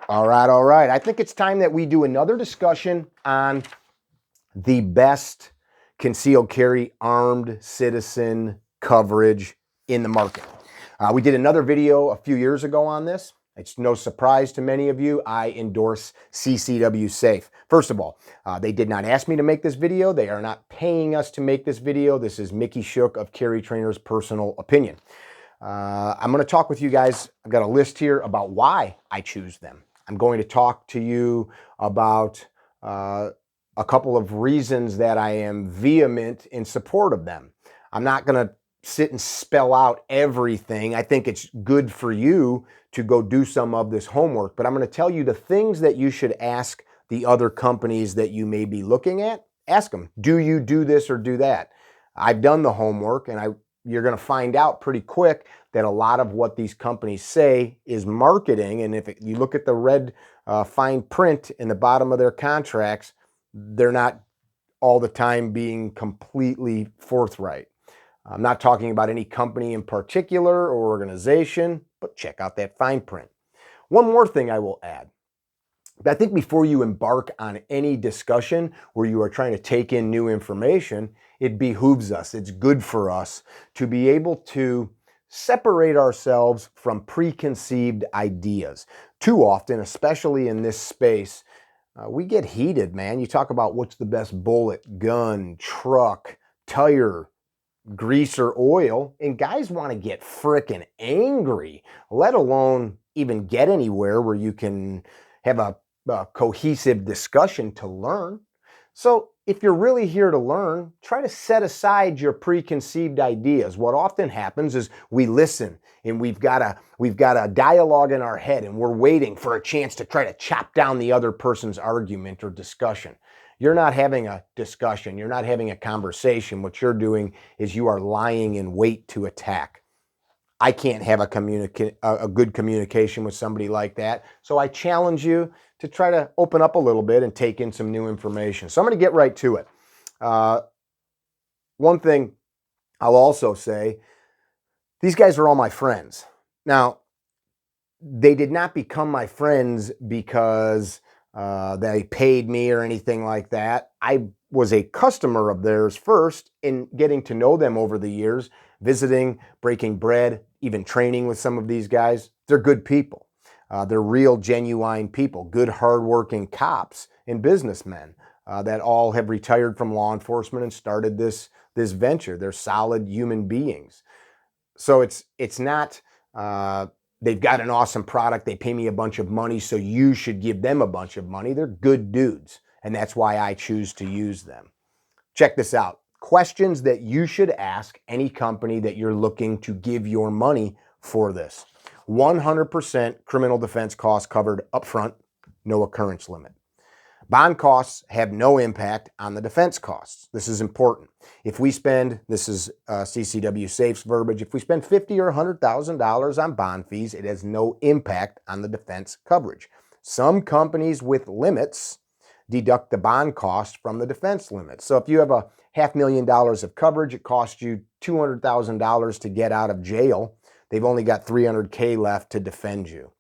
All right, all right. I think it's time that we do another discussion on the best concealed carry armed citizen coverage in the market. We did another video a few years ago on this. It's no surprise to many of you. I endorse CCW Safe. First of all, they did not ask me to make this video. They are not paying us to make this video. This is Mickey Shook of Carry Trainer's personal opinion. I'm going to talk with you guys. I've got a list here about why I choose them. I'm going to talk to you about a couple of reasons that I am vehement in support of them. I'm not going to sit and spell out everything. I think it's good for you to go do some of this homework, but I'm going to tell you the things that you should ask the other companies that you may be looking at. Ask them, do you do this or do that? I've done the homework, and you're going to find out pretty quick that a lot of what these companies say is marketing. And if you look at the red fine print in the bottom of their contracts, they're not all the time being completely forthright. I'm not talking about any company in particular or organization, but check out that fine print. One more thing I will add. I think before you embark on any discussion where you are trying to take in new information, it behooves us, it's good for us to be able to separate ourselves from preconceived ideas. Too often, especially in this space, we get heated, man. You talk about what's the best bullet, gun, truck, tire, grease, or oil, and guys want to get frickin' angry, let alone even get anywhere where you can have a cohesive discussion to learn. So if you're really here to learn, try to set aside your preconceived ideas. What often happens is we listen and we've got a dialogue in our head and we're waiting for a chance to try to chop down the other person's argument or discussion. You're not having a discussion. You're not having a conversation. What you're doing is you are lying in wait to attack. I can't have a good communication with somebody like that. So I challenge you to try to open up a little bit and take in some new information. So I'm going to get right to it. One thing I'll also say, these guys are all my friends. Now, they did not become my friends because they paid me or anything like that. I was a customer of theirs first, in getting to know them over the years, visiting, breaking bread, even training with some of these guys. They're good people. They're real, genuine people, good, hardworking cops and businessmen that all have retired from law enforcement and started this venture. They're solid human beings. So it's not they've got an awesome product, they pay me a bunch of money, so you should give them a bunch of money. They're good dudes, and that's why I choose to use them. Check this out. Questions that you should ask any company that you're looking to give your money for this. 100% criminal defense costs covered upfront, no occurrence limit. Bond costs have no impact on the defense costs. This is important. If we spend, this is CCW Safe's verbiage, if we spend $50,000 or $100,000 on bond fees, it has no impact on the defense coverage. Some companies with limits deduct the bond cost from the defense limit. So if you have a $500,000 of coverage, it costs you $200,000 to get out of jail. They've only got $300K left to defend you.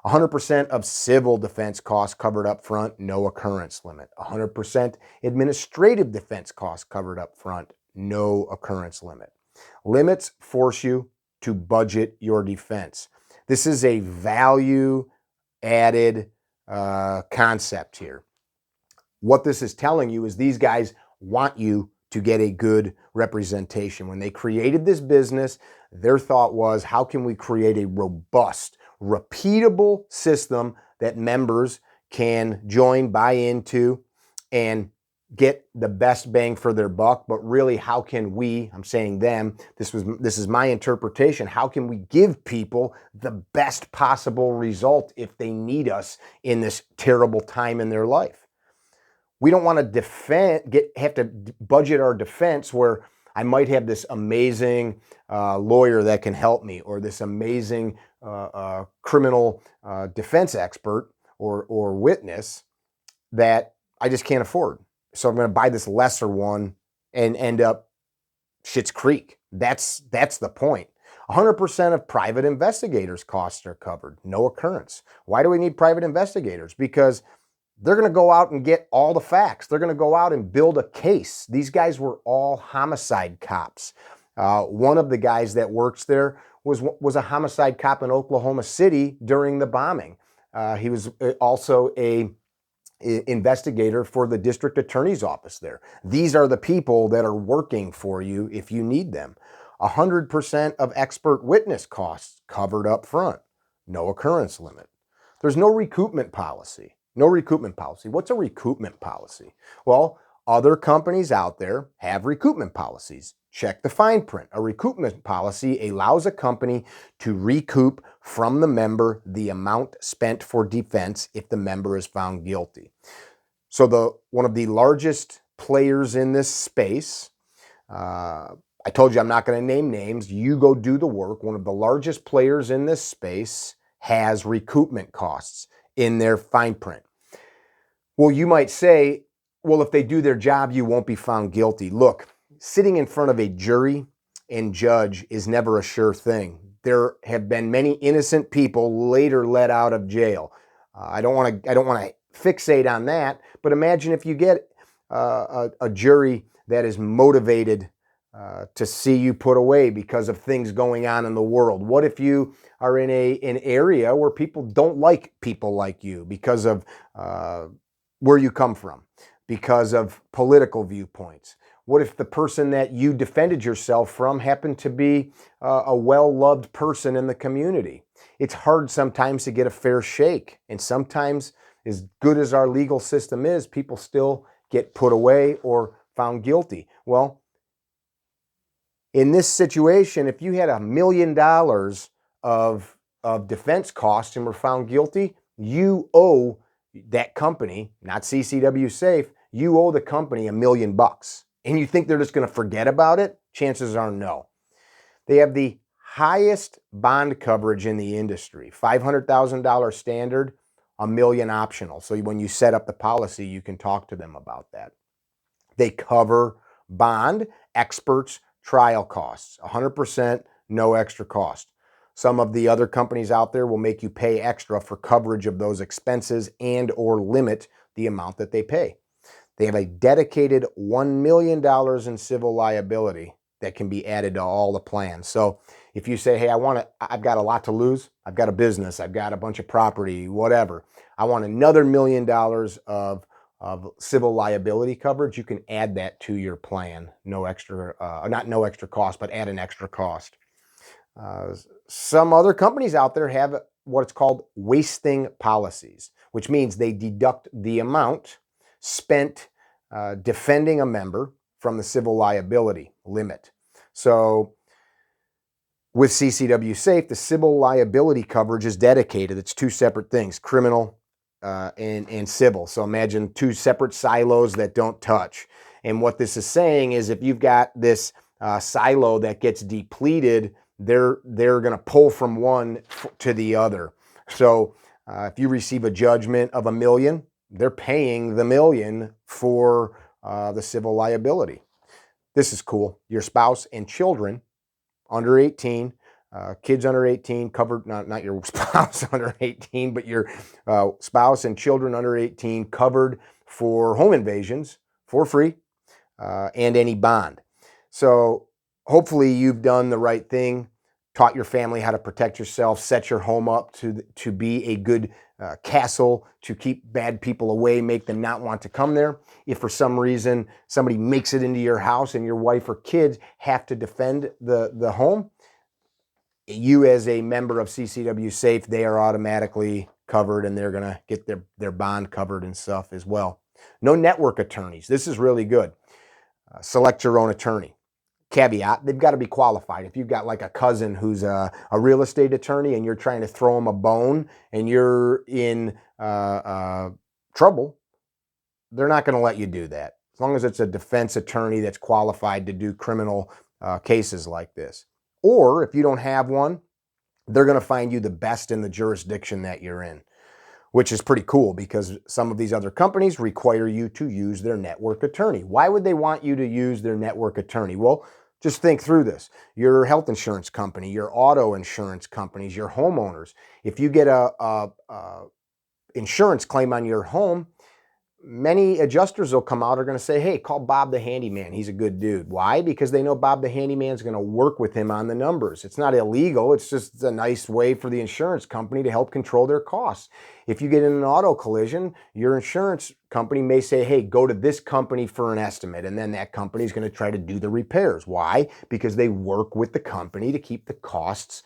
100% of civil defense costs covered up front, no occurrence limit. 100% administrative defense costs covered up front, no occurrence limit. Limits force you to budget your defense. This is a value added concept here. What this is telling you is these guys want you to get a good representation. When they created this business, their thought was, how can we create a robust, repeatable system that members can join, buy into, and get the best bang for their buck? But really, how can we, I'm saying them, this is my interpretation, how can we give people the best possible result if they need us in this terrible time in their life? We don't want to have to budget our defense where I might have this amazing lawyer that can help me, or this amazing criminal defense expert or witness that I just can't afford. So I'm going to buy this lesser one and end up Schitt's Creek. That's the point. 100% of private investigators' costs are covered. No occurrence. Why do we need private investigators? Because they're going to go out and get all the facts. They're going to go out and build a case. These guys were all homicide cops. One of the guys that works there was a homicide cop in Oklahoma City during the bombing. He was also a investigator for the district attorney's office there. These are the people that are working for you if you need them. 100% of expert witness costs covered up front. No occurrence limit. There's no recoupment policy. No recoupment policy. What's a recoupment policy? Well, other companies out there have recoupment policies. Check the fine print. A recoupment policy allows a company to recoup from the member the amount spent for defense if the member is found guilty. So one of the largest players in this space, I told you I'm not going to name names. You go do the work. One of the largest players in this space has recoupment costs in their fine print. Well, you might say, well, if they do their job, you won't be found guilty. Look, sitting in front of a jury and judge is never a sure thing. There have been many innocent people later let out of jail. I don't want to fixate on that, but imagine if you get a jury that is motivated to see you put away because of things going on in the world. What if you are in an area where people don't like people like you because of where you come from, because of political viewpoints? What if the person that you defended yourself from happened to be a well-loved person in the community? It's hard sometimes to get a fair shake. And sometimes, as good as our legal system is, people still get put away or found guilty. Well, in this situation, if you had $1 million of defense costs and were found guilty, you owe that company, not CCW Safe, you owe the company $1 million. And you think they're just going to forget about it? Chances are no. They have the highest bond coverage in the industry. $500,000 standard, $1 million optional. So when you set up the policy, you can talk to them about that. They cover bond, experts, trial costs. 100%, no extra cost. Some of the other companies out there will make you pay extra for coverage of those expenses and or limit the amount that they pay. They have a dedicated $1 million in civil liability that can be added to all the plans. So if you say, hey, I've got a lot to lose, I've got a business, I've got a bunch of property, whatever, I want another $1 million of civil liability coverage, you can add that to your plan. No extra, not no extra cost, but add an extra cost. Some other companies out there have what's called wasting policies, which means they deduct the amount spent defending a member from the civil liability limit. So with CCW Safe, the civil liability coverage is dedicated. It's two separate things, criminal and civil. So imagine two separate silos that don't touch. And what this is saying is if you've got this silo that gets depleted, they're going to pull from one to the other. So if you receive a judgment of $1 million, they're paying the $1 million for the civil liability. This is cool. Your spouse and children under 18, kids under 18 covered, not your spouse under 18, but your spouse and children under 18 covered for home invasions for free and any bond. So hopefully you've done the right thing, taught your family how to protect yourself, set your home up to be a good castle, to keep bad people away, make them not want to come there. If for some reason somebody makes it into your house and your wife or kids have to defend the home, you as a member of CCW Safe, they are automatically covered and they're going to get their bond covered and stuff as well. No network attorneys. This is really good. Select your own attorney. Caveat, they've got to be qualified. If you've got like a cousin who's a real estate attorney and you're trying to throw him a bone and you're in trouble, they're not going to let you do that. As long as it's a defense attorney that's qualified to do criminal cases like this. Or if you don't have one, they're going to find you the best in the jurisdiction that you're in, which is pretty cool because some of these other companies require you to use their network attorney. Why would they want you to use their network attorney? Well, Just think through this. Your health insurance company, your auto insurance companies, your homeowners. If you get a insurance claim on your home, many adjusters will come out are going to say, hey, call Bob the handyman. He's a good dude. Why? Because they know Bob the handyman is going to work with him on the numbers. It's not illegal. It's just a nice way for the insurance company to help control their costs. If you get in an auto collision, your insurance company may say, hey, go to this company for an estimate. And then that company is going to try to do the repairs. Why? Because they work with the company to keep the costs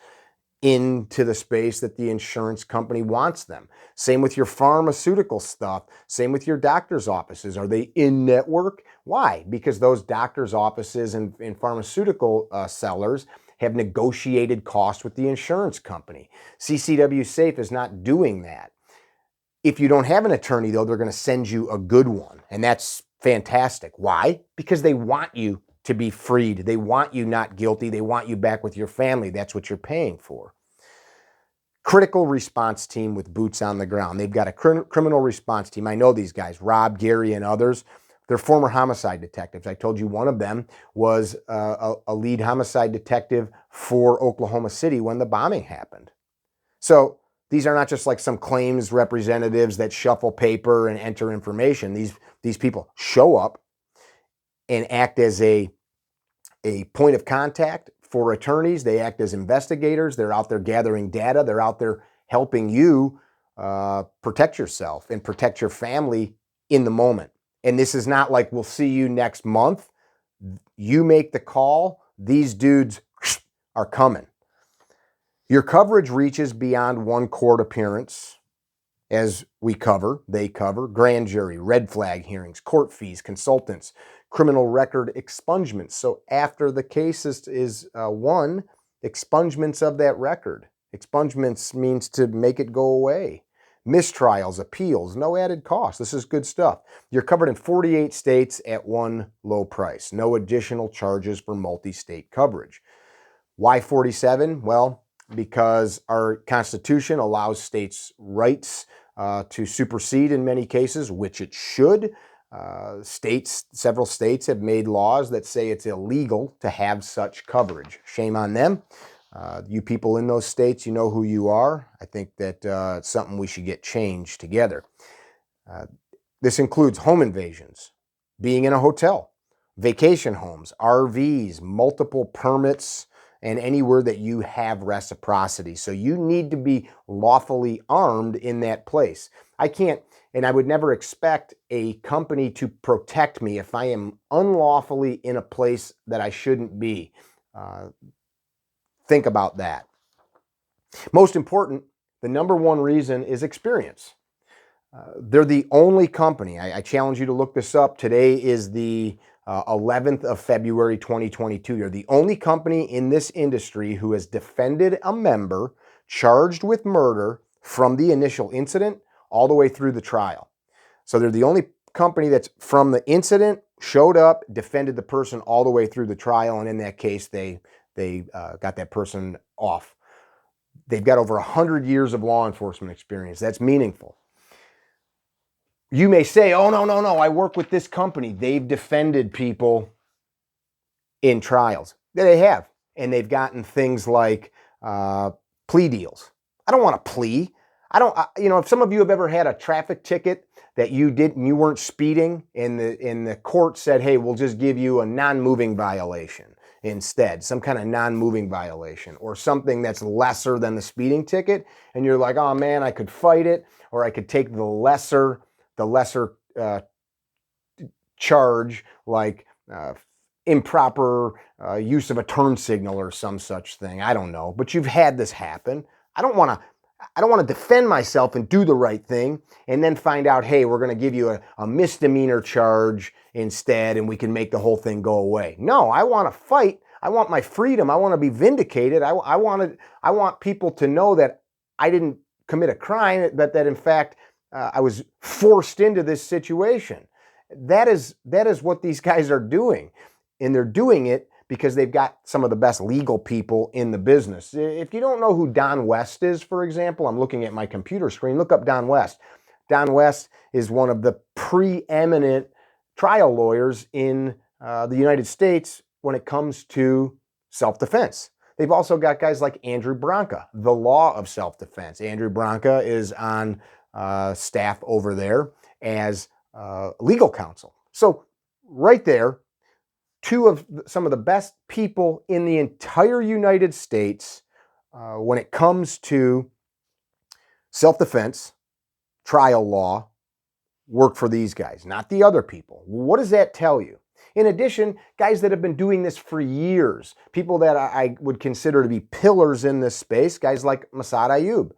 into the space that the insurance company wants them. Same with your pharmaceutical stuff. Same with your doctor's offices. Are they in network? Why? Because those doctor's offices and pharmaceutical sellers have negotiated costs with the insurance company. CCW Safe is not doing that. If you don't have an attorney, though, they're going to send you a good one. And that's fantastic. Why? Because they want you to be freed. They want you not guilty. They want you back with your family. That's what you're paying for. Critical response team with boots on the ground. They've got a criminal response team. I know these guys, Rob, Gary, and others. They're former homicide detectives. I told you one of them was a lead homicide detective for Oklahoma City when the bombing happened. So these are not just like some claims representatives that shuffle paper and enter information. These people show up and act as a point of contact for attorneys. They act as investigators. They're out there gathering data. They're out there helping you protect yourself and protect your family in the moment. And this is not like, we'll see you next month. You make the call. These dudes are coming. Your coverage reaches beyond one court appearance, as they cover grand jury, red flag hearings, court fees, consultants, criminal record expungements. So after the case is won, expungements of that record. Expungements means to make it go away. Mistrials, appeals, no added cost. This is good stuff. You're covered in 48 states at one low price. No additional charges for multi-state coverage. Why 47? Well, because our Constitution allows states' rights to supersede in many cases, which it should. Several states have made laws that say it's illegal to have such coverage. Shame on them. You people in those states, you know who you are. I think that it's something we should get changed together. This includes home invasions, being in a hotel, vacation homes, RVs, multiple permits, and anywhere that you have reciprocity. So you need to be lawfully armed in that place. I can't, and I would never expect a company to protect me if I am unlawfully in a place that I shouldn't be. Think about that. Most important, the number one reason is experience. They're the only company, I challenge you to look this up. Today is the 11th of February, 2022. You're the only company in this industry who has defended a member charged with murder from the initial incident all the way through the trial. So they're the only company that's from the incident, showed up, defended the person all the way through the trial, and in that case, they got that person off. They've got over 100 years of law enforcement experience. That's meaningful. You may say, oh, no, I work with this company. They've defended people in trials. They have. And they've gotten things like plea deals. I don't want a plea. If some of you have ever had a traffic ticket that you weren't speeding, and the court said, hey, we'll just give you a non-moving violation instead, some kind of non-moving violation or something that's lesser than the speeding ticket. And you're like, oh man, I could fight it, or I could take the lesser charge, like improper use of a turn signal or some such thing. I don't know, but you've had this happen. I don't want to defend myself and do the right thing and then find out, hey, we're going to give you a misdemeanor charge instead and we can make the whole thing go away. No, I want to fight. I want my freedom. I want to be vindicated. I want people to know that I didn't commit a crime, but that in fact I was forced into this situation. That is what these guys are doing. And they're doing it because they've got some of the best legal people in the business. If you don't know who Don West is, for example, I'm looking at my computer screen, look up Don West. Don West is one of the preeminent trial lawyers in the United States when it comes to self-defense. They've also got guys like Andrew Branca, the law of self-defense. Andrew Branca is on staff over there as legal counsel. So right there, two of some of the best people in the entire United States when it comes to self-defense, trial law, work for these guys, not the other people. What does that tell you? In addition, guys that have been doing this for years, people that I would consider to be pillars in this space, guys like Massad Ayoob.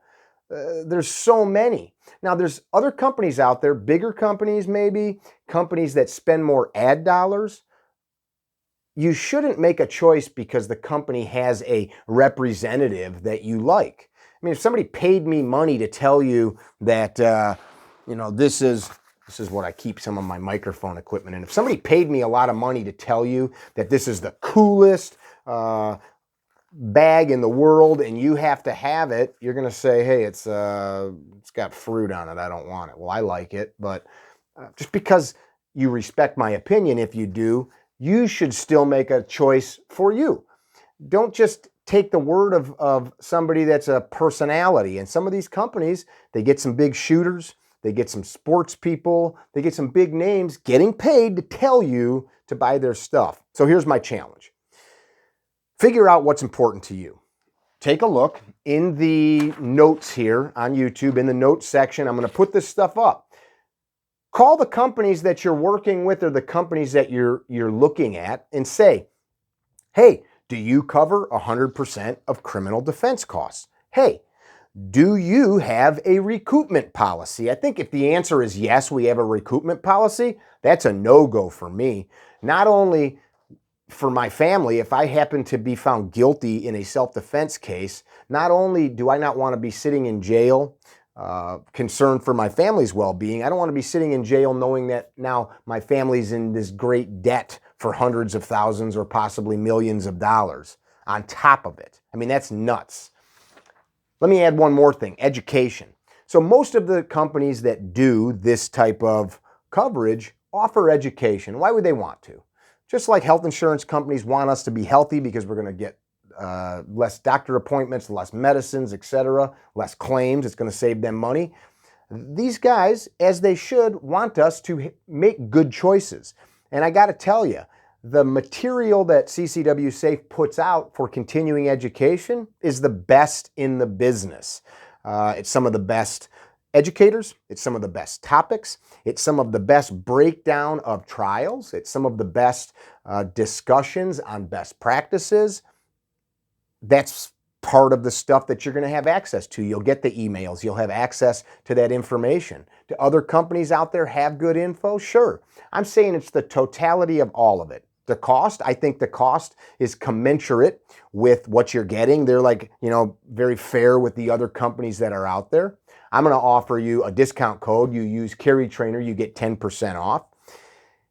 There's so many. Now, there's other companies out there, bigger companies maybe, companies that spend more ad dollars. You shouldn't make a choice because the company has a representative that you like. I mean, if somebody paid me money to tell you that, this is what I keep some of my microphone equipment in. If somebody paid me a lot of money to tell you that this is the coolest bag in the world and you have to have it, you're going to say, hey, it's got fruit on it. I don't want it. Well, I like it, but just because you respect my opinion, if you do, you should still make a choice for you. Don't just take the word of somebody that's a personality. And some of these companies, they get some big shooters, they get some sports people, they get some big names getting paid to tell you to buy their stuff. So here's my challenge. Figure out what's important to you. Take a look in the notes here on YouTube, in the notes section. I'm going to put this stuff up. Call the companies that you're working with or the companies that you're looking at and say, hey, do you cover 100% of criminal defense costs? Hey, do you have a recoupment policy? I think if the answer is yes, we have a recoupment policy, that's a no-go for me. Not only for my family, if I happen to be found guilty in a self-defense case, not only do I not want to be sitting in jail, concerned for my family's well-being, I don't want to be sitting in jail knowing that now my family's in this great debt for hundreds of thousands or possibly millions of dollars on top of it. I mean, that's nuts. Let me add one more thing, education. So most of the companies that do this type of coverage offer education. Why would they want to? Just like health insurance companies want us to be healthy because we're going to get less doctor appointments, less medicines, etc., less claims. It's going to save them money. These guys, as they should, want us to make good choices. And I got to tell you, the material that CCW Safe puts out for continuing education is the best in the business. It's some of the best educators, it's some of the best topics, it's some of the best breakdown of trials, it's some of the best discussions on best practices. That's part of the stuff that you're going to have access to. You'll get the emails, you'll have access to that information. Do other companies out there have good info? Sure. I'm saying it's the totality of all of it. The cost, I think the cost is commensurate with what you're getting. They're like, very fair with the other companies that are out there. I'm going to offer you a discount code. You use Carry Trainer, you get 10% off.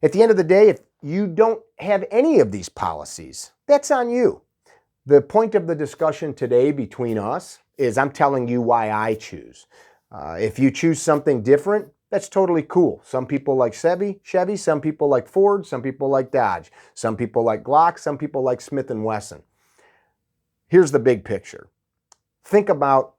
At the end of the day, if you don't have any of these policies, that's on you. The point of the discussion today between us is I'm telling you why I choose. If you choose something different, that's totally cool. Some people like Chevy, some people like Ford, some people like Dodge, some people like Glock, some people like Smith & Wesson. Here's the big picture. Think about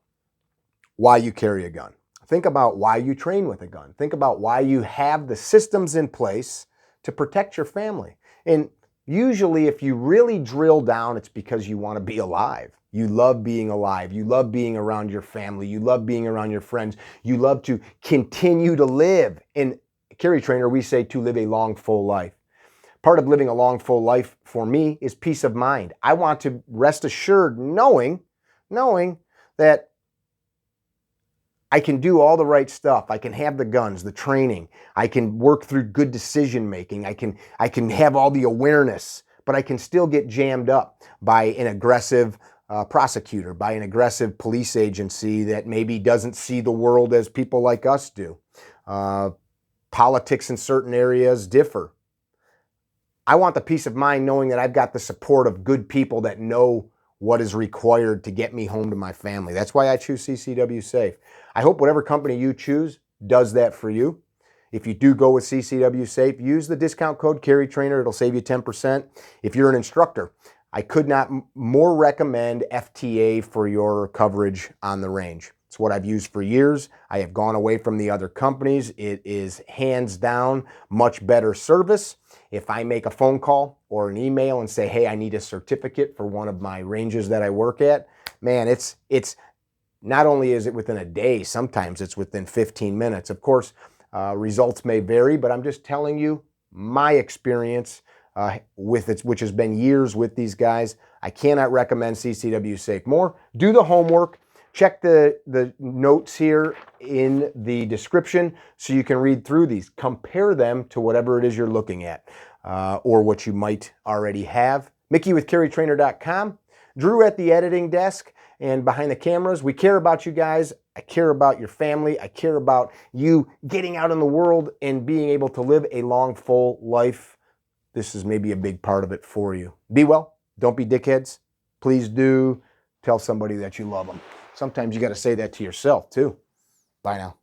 why you carry a gun. Think about why you train with a gun. Think about why you have the systems in place to protect your family. And usually if you really drill down, it's because you want to be alive. You love being alive. You love being around your family. You love being around your friends. You love to continue to live. In Carry Trainer, we say to live a long, full life. Part of living a long, full life for me is peace of mind. I want to rest assured knowing that I can do all the right stuff. I can have the guns, the training. I can work through good decision making. I can have all the awareness, but I can still get jammed up by an aggressive prosecutor, by an aggressive police agency that maybe doesn't see the world as people like us do. Politics in certain areas differ. I want the peace of mind knowing that I've got the support of good people that know what is required to get me home to my family. That's why I choose CCW Safe. I hope whatever company you choose does that for you. If you do go with CCW Safe, use the discount code CarryTrainer. It'll save you 10%. If you're an instructor, I could not more recommend FTA for your coverage on the range. It's what I've used for years. I have gone away from the other companies. It is hands down much better service. If I make a phone call or an email and say, hey, I need a certificate for one of my ranges that I work at, man, it's not only is it within a day, sometimes it's within 15 minutes. Of course, results may vary, but I'm just telling you my experience with it, which has been years with these guys. I cannot recommend CCW Safe more. Do the homework. Check the notes here in the description so you can read through these. Compare them to whatever it is you're looking at or what you might already have. Mickey with CarryTrainer.com. Drew at the editing desk and behind the cameras. We care about you guys. I care about your family. I care about you getting out in the world and being able to live a long, full life. This is maybe a big part of it for you. Be well. Don't be dickheads. Please do tell somebody that you love them. Sometimes you got to say that to yourself too. Bye now.